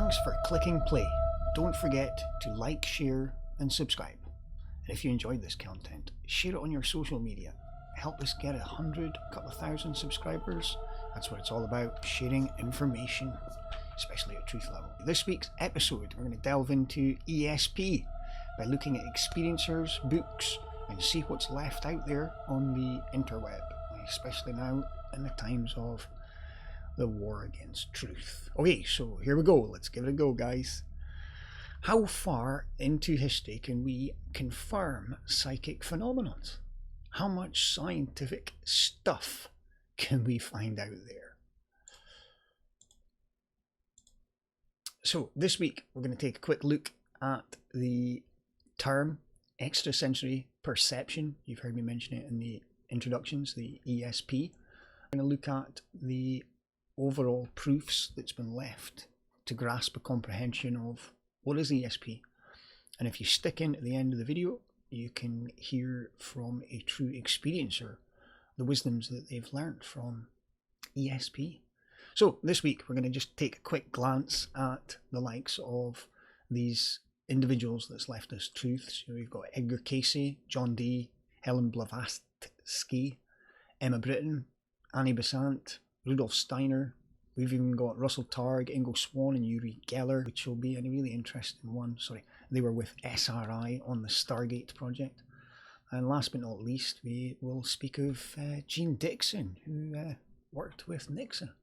Thanks for clicking play. Don't forget to like, share and subscribe. And if you enjoyed this content, share it on your social media. Help us get 100, a couple of thousand subscribers. That's what it's all about, sharing information, especially at truth level. This week's episode, we're going to delve into E.S.P by looking at experiencers, books, and see what's left out there on the interweb, especially now in the times of the war against truth. Okay, so here we go. Let's give it a go, guys. How far into history can we confirm psychic phenomena? How much scientific stuff can we find out there? So this week we're going to take a quick look at the term extrasensory perception. You've heard me mention it in the introductions, the E.S.P. We're going to look at the overall proofs that's been left to grasp a comprehension of what is E.S.P. And if you stick in at the end of the video, you can hear from a true experiencer the wisdoms that they've learned from E.S.P. So this week we're going to just take a quick glance at the likes of these individuals that's left us truths. So we've got Edgar Cayce, John Dee, Helen Blavatsky, Emma Britton, Annie Besant, Rudolf Steiner. We've even got Russell Targ, Ingo Swann and Uri Geller, which will be a really interesting one. Sorry, they were with SRI on the Stargate project. And last but not least, we will speak of Gene Dixon, who worked with Nixon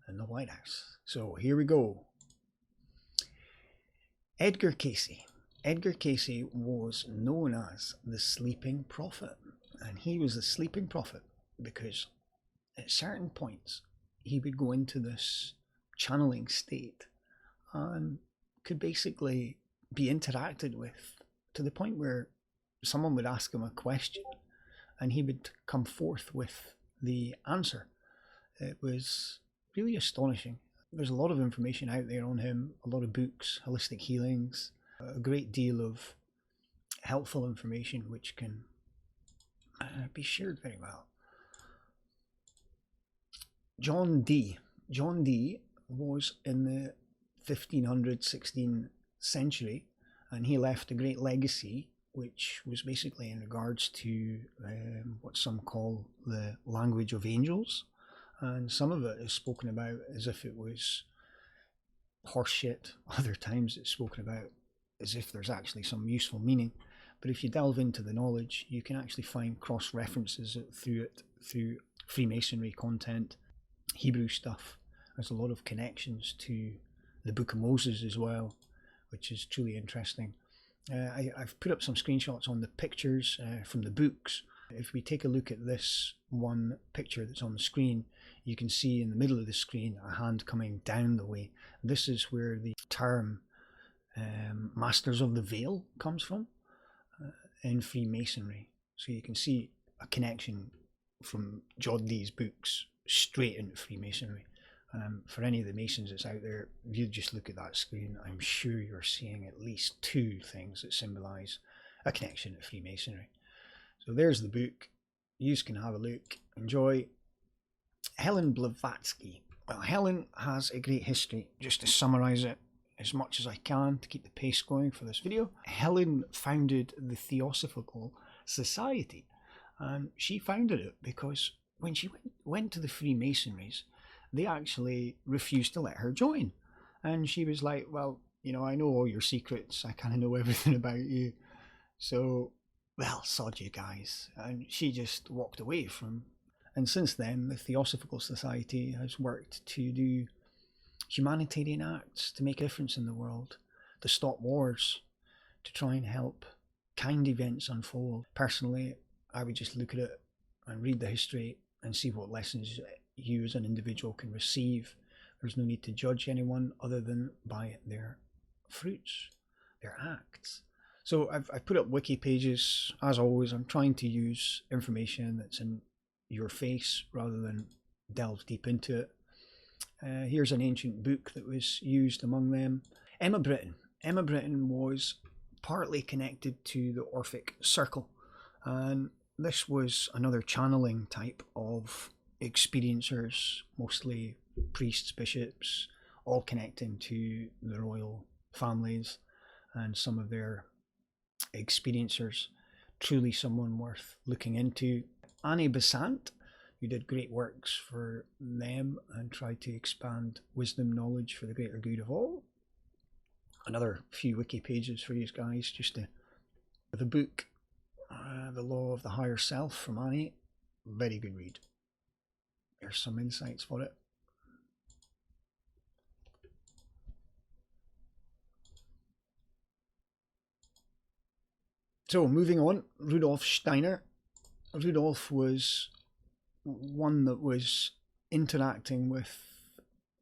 in the White House. So here we go. Edgar Cayce. Edgar Cayce was known as the Sleeping Prophet. And he was the Sleeping Prophet because at certain points he would go into this channeling state and could basically be interacted with to the point where someone would ask him a question and he would come forth with the answer. It was really astonishing. There's a lot of information out there on him, a lot of books, holistic healings, a great deal of helpful information which can be shared very well. John Dee. John Dee was in the 1500s, 16th century, and he left a great legacy, which was basically in regards to what some call the language of angels. And some of it is spoken about as if it was horseshit. Other times it's spoken about as if there's actually some useful meaning. But if you delve into the knowledge, you can actually find cross references through Freemasonry content, Hebrew stuff. There's a lot of connections to the Book of Moses as well, which is truly interesting. I've put up some screenshots on the pictures from the books. If we take a look at this one picture that's on the screen, you can see in the middle of the screen a hand coming down the way. This is where the term Masters of the Veil comes from in Freemasonry. So you can see a connection from John Dee's books straight into Freemasonry. For any of the Masons that's out there, if you just look at that screen, I'm sure you're seeing at least two things that symbolize a connection to Freemasonry. So there's the book. You can have a look, enjoy. Helen Blavatsky. Well, Helen has a great history. Just to summarize it as much as I can to keep the pace going for this video. Helen founded the Theosophical Society, and she founded it because when she went to the Freemasonries, they actually refused to let her join. And she was like, well, you know, I know all your secrets. I kind of know everything about you. So, well, sod you guys. And she just walked away from. And since then, the Theosophical Society has worked to do humanitarian acts to make a difference in the world, to stop wars, to try and help kind events unfold. Personally, I would just look at it and read the history and see what lessons you as an individual can receive. There's no need to judge anyone other than by their fruits, their acts. So I've put up wiki pages. As always, I'm trying to use information that's in your face rather than delve deep into it. Here's an ancient book that was used among them. Emma Britton. Emma Britton was partly connected to the Orphic Circle, and this was another channeling type of experiencers, mostly priests, bishops, all connecting to the royal families and some of their experiencers. Truly someone worth looking into. Annie Besant, who did great works for them and tried to expand wisdom knowledge for the greater good of all. Another few wiki pages for you guys, just to the book, The Law of the Higher Self from Annie. Very good read. There's some insights for it. So moving on, Rudolf Steiner. Rudolf was one that was interacting with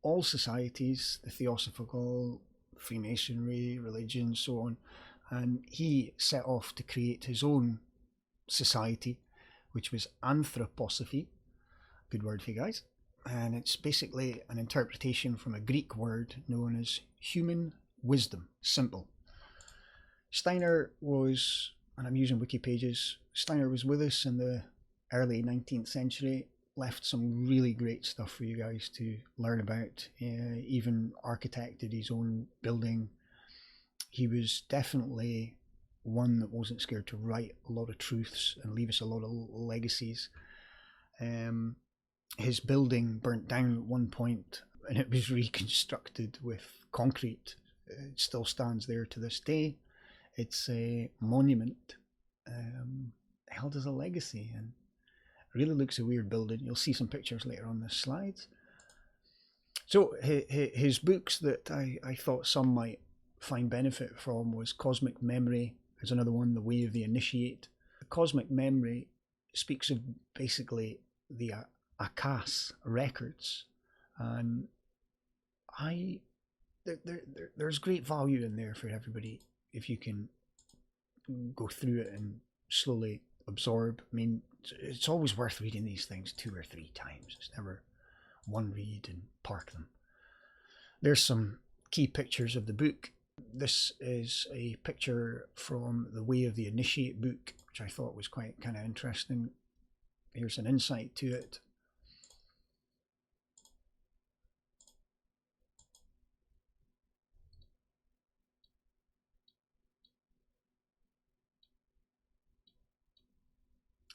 all societies, the Theosophical, Freemasonry, religion, so on, and he set off to create his own society, which was anthroposophy. Good word for you guys. And it's basically an interpretation from a Greek word known as human wisdom. Simple. Steiner was, and I'm using wiki pages, Steiner was with us in the early 19th century, left some really great stuff for you guys to learn about, even architected his own building. He was definitely one that wasn't scared to write a lot of truths and leave us a lot of legacies. His building burnt down at one point and it was reconstructed with concrete. It still stands there to this day. It's a monument held as a legacy, and really looks a weird building. You'll see some pictures later on the slides. So his books that I thought some might find benefit from was Cosmic Memory. There's another one, The Way of the Initiate. The Cosmic Memory speaks of basically the Akas records, and there's great value in there for everybody if you can go through it and slowly absorb. I mean, it's always worth reading these things 2 or 3 times. It's never one read and park them. There's some key pictures of the book. This is a picture from The Way of the Initiate book, which I thought was quite kind of interesting. Here's an insight to it.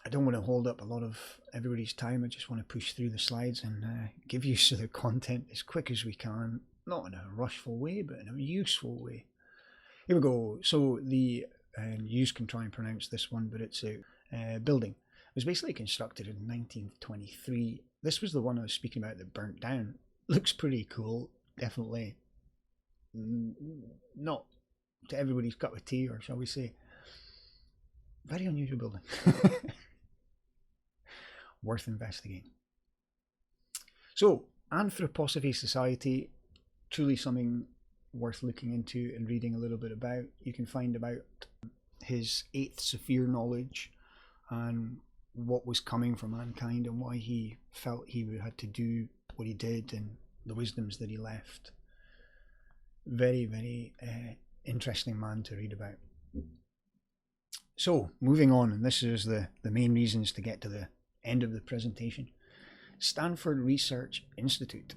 I don't want to hold up a lot of everybody's time. I just want to push through the slides and give you the content as quick as we can. Not in a rushful way, but in a useful way. Here we go. So the, and you can try and pronounce this one, but it's a building. It was basically constructed in 1923. This was the one I was speaking about that burnt down. Looks pretty cool. Definitely not to everybody's cup of tea, or shall we say. Very unusual building. Worth investigating. So, Anthroposophy Society, truly something worth looking into and reading a little bit about. You can find about his 8th Sphere knowledge and what was coming for mankind and why he felt he had to do what he did and the wisdoms that he left. Very, very interesting man to read about. So, moving on, and this is the main reasons to get to the end of the presentation. Stanford Research Institute.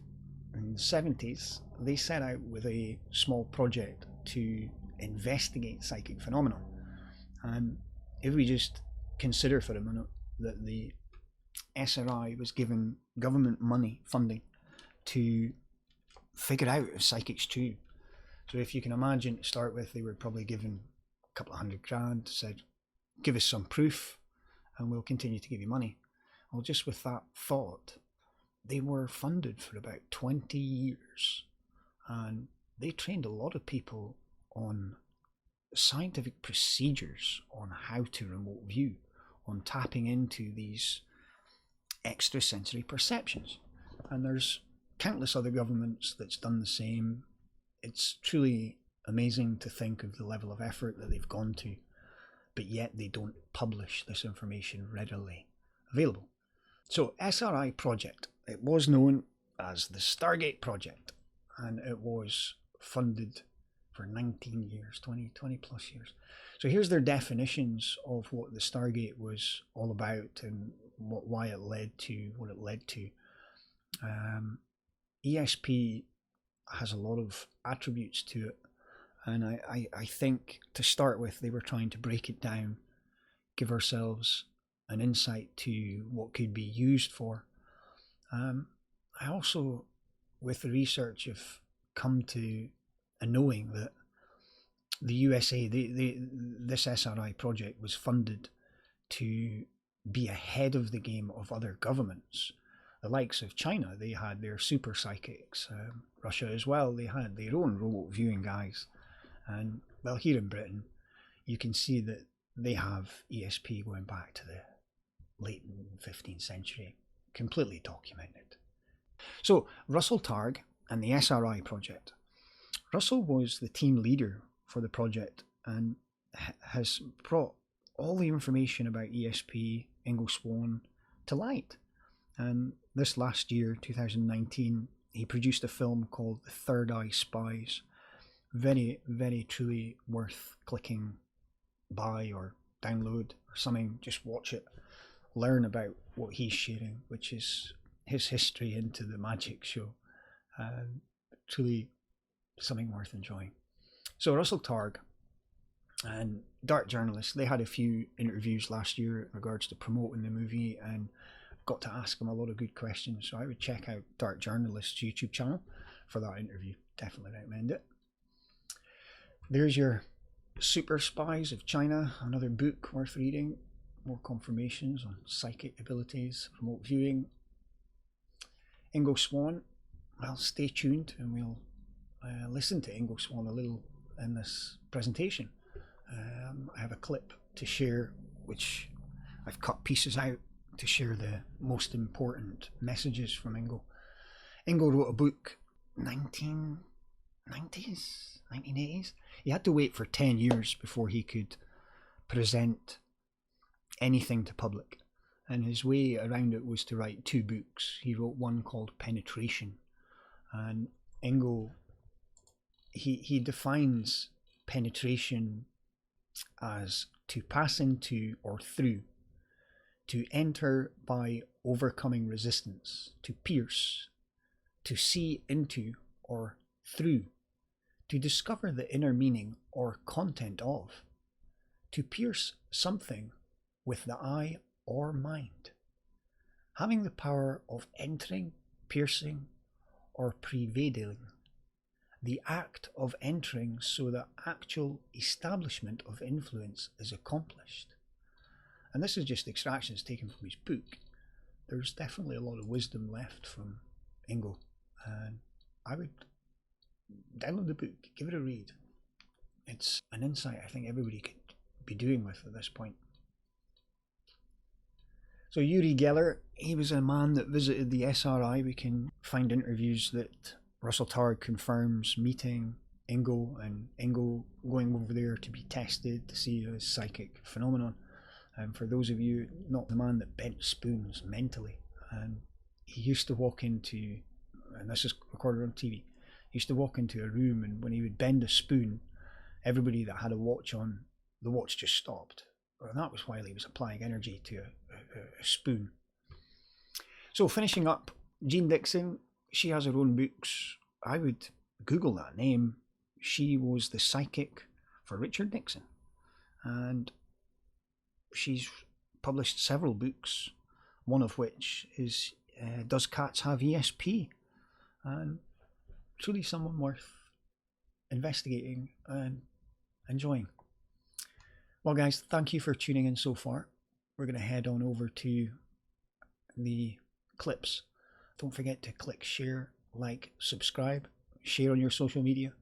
In the 70s, they set out with a small project to investigate psychic phenomena. And if we just consider for a minute that the SRI was given government money, funding, to figure out if psychic's true. So if you can imagine, to start with, they were probably given a couple of $100,000, said, give us some proof and we'll continue to give you money. Well, just with that thought, they were funded for about 20 years and they trained a lot of people on scientific procedures on how to remote view, on tapping into these extrasensory perceptions. And there's countless other governments that's done the same. It's truly amazing to think of the level of effort that they've gone to, but yet they don't publish this information readily available. So SRI project, it was known as the Stargate project, and it was funded for 19 years, 20 plus years. So here's their definitions of what the Stargate was all about and why it led to what it led to. E.S.P has a lot of attributes to it. And I think to start with, they were trying to break it down, give ourselves an insight to what could be used for. I also, with the research, have come to a knowing that the USA, this SRI project was funded to be ahead of the game of other governments. The likes of China, they had their super psychics. Russia as well, they had their own remote viewing guys. And well, here in Britain, you can see that they have E.S.P going back to the late 15th century, completely documented. So Russell Targ and the SRI project. Russell was the team leader for the project and has brought all the information about E.S.P, Ingo Swann, to light. And this last year, 2019, he produced a film called The Third Eye Spies. Very, very truly worth clicking buy or download or something. Just watch it. Learn about what he's sharing, which is his history into the magic show. Truly something worth enjoying. So Russell Targ and Dark Journalist, they had a few interviews last year in regards to promoting the movie and got to ask him a lot of good questions. So I would check out Dark Journalist's YouTube channel for that interview. Definitely recommend it. There's your Super Spies of China, another book worth reading. More confirmations on psychic abilities, remote viewing. Ingo Swann, well, stay tuned and we'll listen to Ingo Swann a little in this presentation. I have a clip to share, which I've cut pieces out to share the most important messages from Ingo. Ingo wrote a book 1990s, 1980s. He had to wait for 10 years before he could present anything to public, and his way around it was to write 2 books. He wrote one called Penetration, and Ingo, he defines penetration as to pass into or through, to enter by overcoming resistance, to pierce, to see into or through, to discover the inner meaning or content of, to pierce something with the eye or mind, having the power of entering, piercing, or pervading, the act of entering so that actual establishment of influence is accomplished. And this is just extractions taken from his book. There's definitely a lot of wisdom left from Ingo, and I would download the book, give it a read. It's an insight I think everybody could be doing with at this point. So Uri Geller, he was a man that visited the SRI. We can find interviews that Russell Targ confirms meeting Ingo and Ingo going over there to be tested to see his psychic phenomenon. And for those of you, not the man that bent spoons mentally, and he used to walk into, and this is recorded on TV, he used to walk into a room, and when he would bend a spoon, everybody that had a watch on, the watch just stopped. And that was while he was applying energy to a spoon. So finishing up, Jean Dixon, she has her own books. I would Google that name. She was the psychic for Richard Nixon, and she's published several books, one of which is Does Cats Have ESP? And truly someone worth investigating and enjoying. Well guys, thank you for tuning in so far. We're going to head on over to the clips. Don't forget to click share, like, subscribe, share on your social media.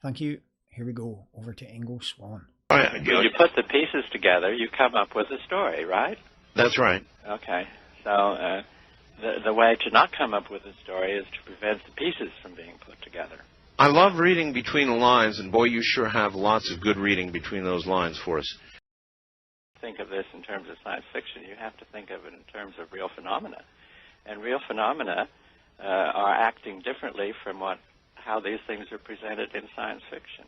Thank you. Here we go, over to Ingo Swann. When you put the pieces together, you come up with a story, right? That's right. Okay. So the way to not come up with a story is to prevent the pieces from being put together. I love reading between the lines, and boy, you sure have lots of good reading between those lines for us. Think of this in terms of science fiction. You have to think of it in terms of real phenomena. And real phenomena are acting differently from how these things are presented in science fiction.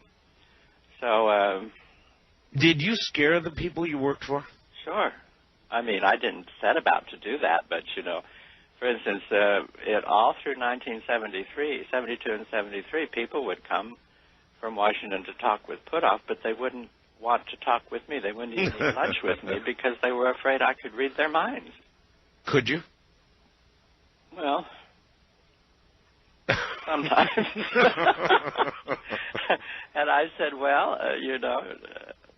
So... Did you scare the people you worked for? Sure. I mean, I didn't set about to do that, but, you know, For instance, all through 1973, 72 and 73, people would come from Washington to talk with Puthoff, but they wouldn't want to talk with me. They wouldn't even eat lunch with me because they were afraid I could read their minds. Could you? Well, sometimes. And I said, well,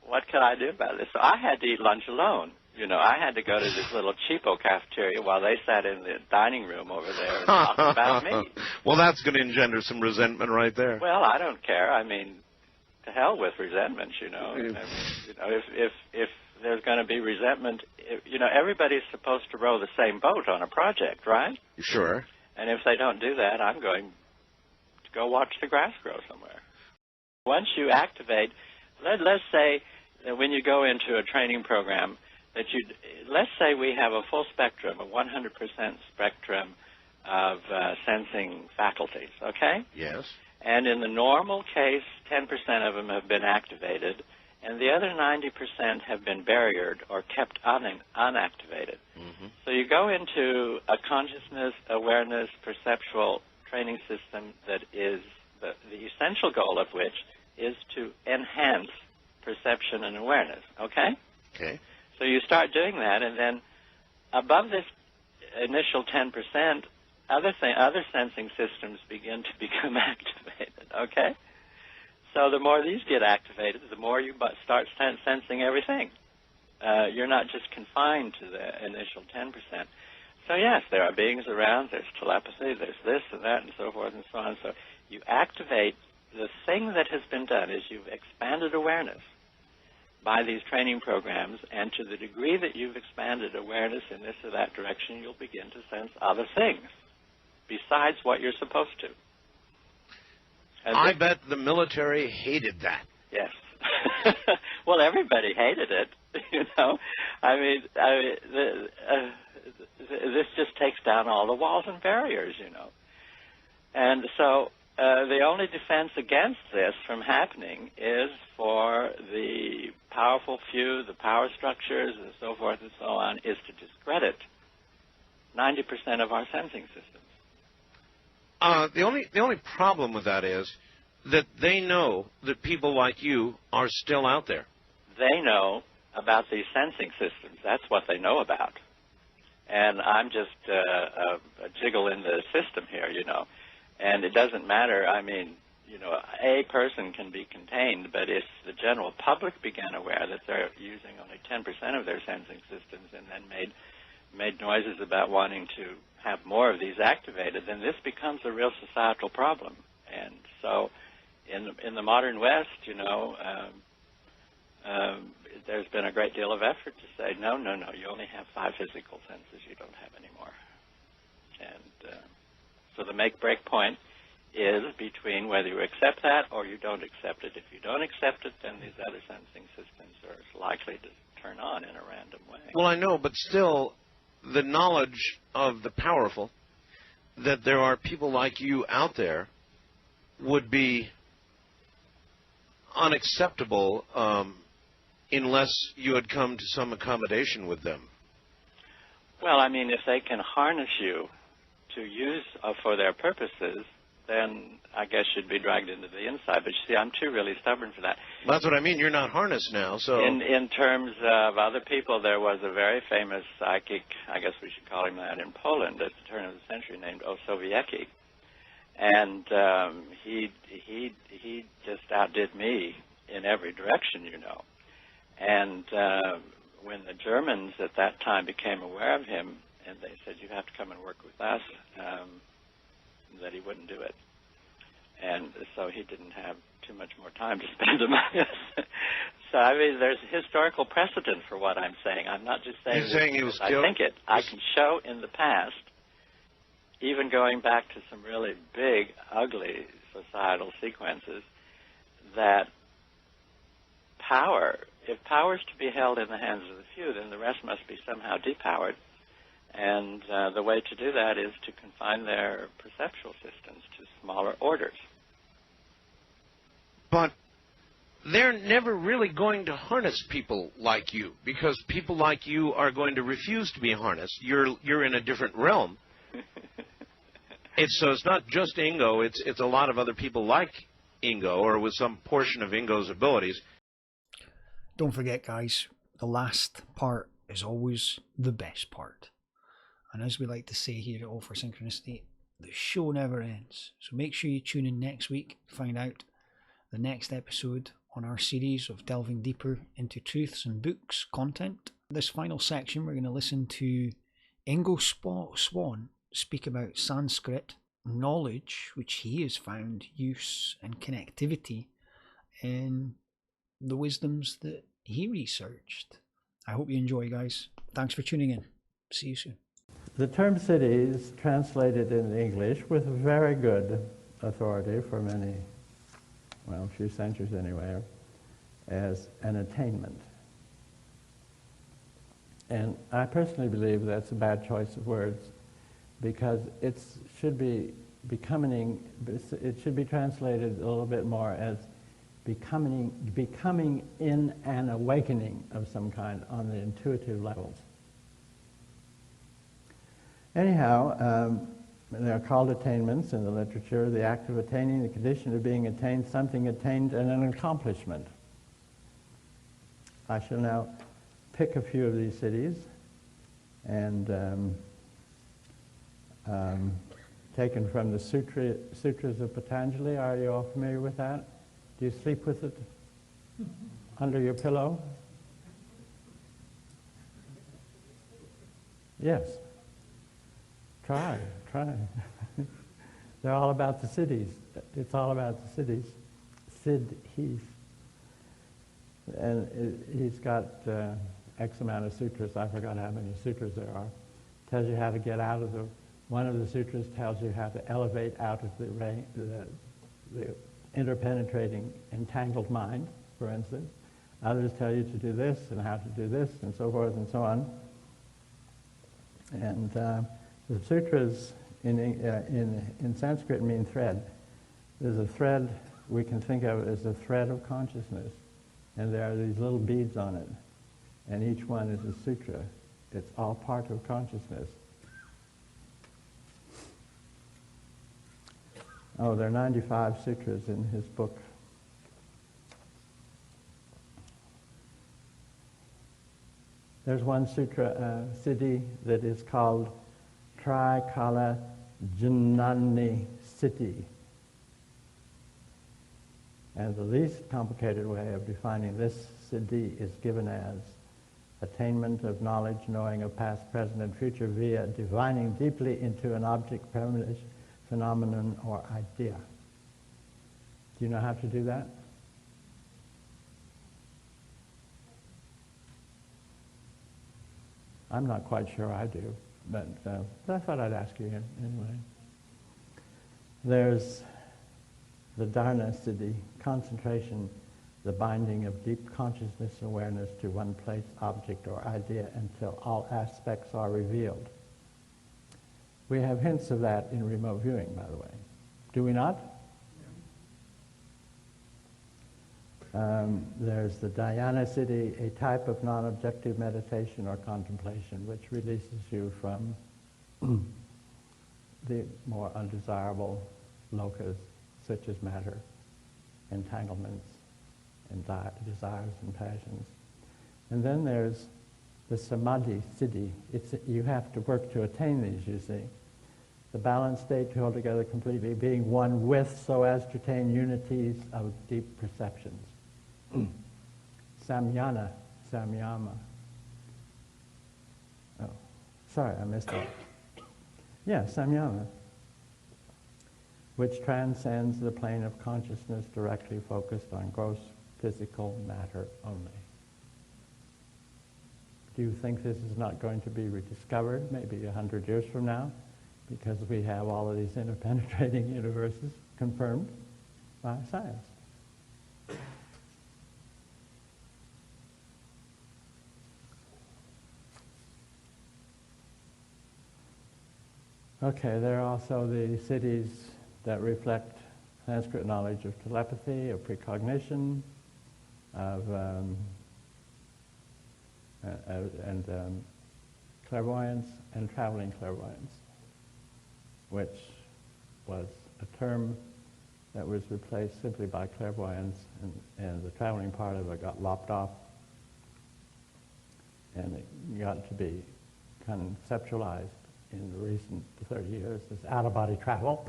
what can I do about this? So I had to eat lunch alone. I had to go to this little cheapo cafeteria while they sat in the dining room over there and talked about me. Well, that's going to engender some resentment right there. Well, I don't care. I mean, to hell with resentment, I mean, if there's going to be resentment, everybody's supposed to row the same boat on a project, right? Sure. And if they don't do that, I'm going to go watch the grass grow somewhere. Once you activate, let's say that when you go into a training program, let's say we have a full spectrum, a 100% spectrum of sensing faculties, okay? Yes. And in the normal case, 10% of them have been activated, and the other 90% have been barriered or kept unactivated. Mm-hmm. So you go into a consciousness, awareness, perceptual training system that is the essential goal of which is to enhance perception and awareness, okay? Okay. So you start doing that, and then above this initial 10%, other sensing systems begin to become activated, okay? So the more these get activated, the more you start sensing everything. You're not just confined to the initial 10%. So yes, there are beings around, there's telepathy, there's this and that and so forth and so on. So you activate the thing that has been done is you've expanded awareness by these training programs, and to the degree that you've expanded awareness in this or that direction, you'll begin to sense other things besides what you're supposed to. And I bet the military hated that. Yes. Well, everybody hated it, I mean, this just takes down all the walls and barriers, And so the only defense against this from happening is for the powerful few, the power structures, and so forth and so on, is to discredit 90% of our sensing systems. The only problem with that is that they know that people like you are still out there. They know about these sensing systems. That's what they know about. And I'm just a jiggle in the system here, And it doesn't matter. I mean, a person can be contained, but if the general public began aware that they're using only 10% of their sensing systems and then made noises about wanting to have more of these activated, then this becomes a real societal problem. And so in the modern West, there's been a great deal of effort to say, no, you only have 5 physical senses, you don't have any more. And so the make-break point is between whether you accept that or you don't accept it. If you don't accept it, then these other sensing systems are likely to turn on in a random way. Well, I know, but still, the knowledge of the powerful that there are people like you out there would be unacceptable unless you had come to some accommodation with them. Well, I mean, if they can harness you to use for their purposes, then I guess you'd be dragged into the inside. But you see, I'm too really stubborn for that. That's what I mean. You're not harnessed now. So in terms of other people, there was a very famous psychic, I guess we should call him that, in Poland at the turn of the century, named Osowiecki. And he just outdid me in every direction, And when the Germans at that time became aware of him, and they said, you have to come and work with us, that he wouldn't do it. And so he didn't have too much more time to spend among us. So, I mean, there's historical precedent for what I'm saying. I'm not just saying he was I think it. I can show in the past, even going back to some really big, ugly societal sequences, that power, if power is to be held in the hands of the few, then the rest must be somehow depowered. And the way to do that is to confine their perceptual systems to smaller orders. But they're never really going to harness people like you, because people like you are going to refuse to be harnessed. You're in a different realm. So it's not just Ingo, it's a lot of other people like Ingo, or with some portion of Ingo's abilities. Don't forget, guys, the last part is always the best part. And as we like to say here at All for Synchronicity, the show never ends. So make sure you tune in next week to find out the next episode on our series of delving deeper into truths and books content. This final section, we're going to listen to Ingo Swann speak about Sanskrit knowledge, which he has found use and connectivity in the wisdoms that he researched. I hope you enjoy, guys. Thanks for tuning in. See you soon. The term city is translated in English with very good authority for many, well, a few centuries anyway, as an attainment. And I personally believe that's a bad choice of words, because it should be translated a little bit more as becoming in an awakening of some kind on the intuitive levels. Anyhow, they're called attainments in the literature: the act of attaining, the condition of being attained, something attained, and an accomplishment. I shall now pick a few of these cities and taken from the Sutras of Patanjali. Are you all familiar with that? Do you sleep with it under your pillow? Yes. Try. They're all about the cities. It's all about the cities. Sid Heath. And he's got X amount of sutras. I forgot how many sutras there are. Tells you how to get out of one of the sutras tells you how to elevate out of the interpenetrating, entangled mind, for instance. Others tell you to do this and how to do this and so forth and so on. And the sutras in Sanskrit mean thread. There's a thread, we can think of it as a thread of consciousness. And there are these little beads on it. And each one is a sutra. It's all part of consciousness. Oh, there are 95 sutras in his book. There's one sutra, siddhi, that is called Trikala Jnani Siddhi. And the least complicated way of defining this siddhi is given as attainment of knowledge, knowing of past, present, and future via divining deeply into an object, premonition, phenomenon, or idea. Do you know how to do that? I'm not quite sure I do, but I thought I'd ask you anyway. There's the dharana siddhi, concentration, the binding of deep consciousness awareness to one place, object, or idea until all aspects are revealed. We have hints of that in remote viewing, by the way. Do we not? There's the dhyana siddhi, a type of non-objective meditation or contemplation which releases you from the more undesirable lokas, such as matter, entanglements, and desires and passions. And then there's the samadhi siddhi. You have to work to attain these, you see. The balanced state to hold together completely, being one with, so as to attain unities of deep perceptions. Samyama. Oh, sorry, I missed that. Yeah, samyama, which transcends the plane of consciousness directly focused on gross physical matter only. Do you think this is not going to be rediscovered maybe 100 years from now, because we have all of these interpenetrating universes confirmed by science? Okay, there are also the cities that reflect Sanskrit knowledge of telepathy, of precognition, of clairvoyance and traveling clairvoyance. which was a term that was replaced simply by clairvoyance, and the traveling part of it got lopped off, and it got to be conceptualized in the recent 30 years as out-of-body travel.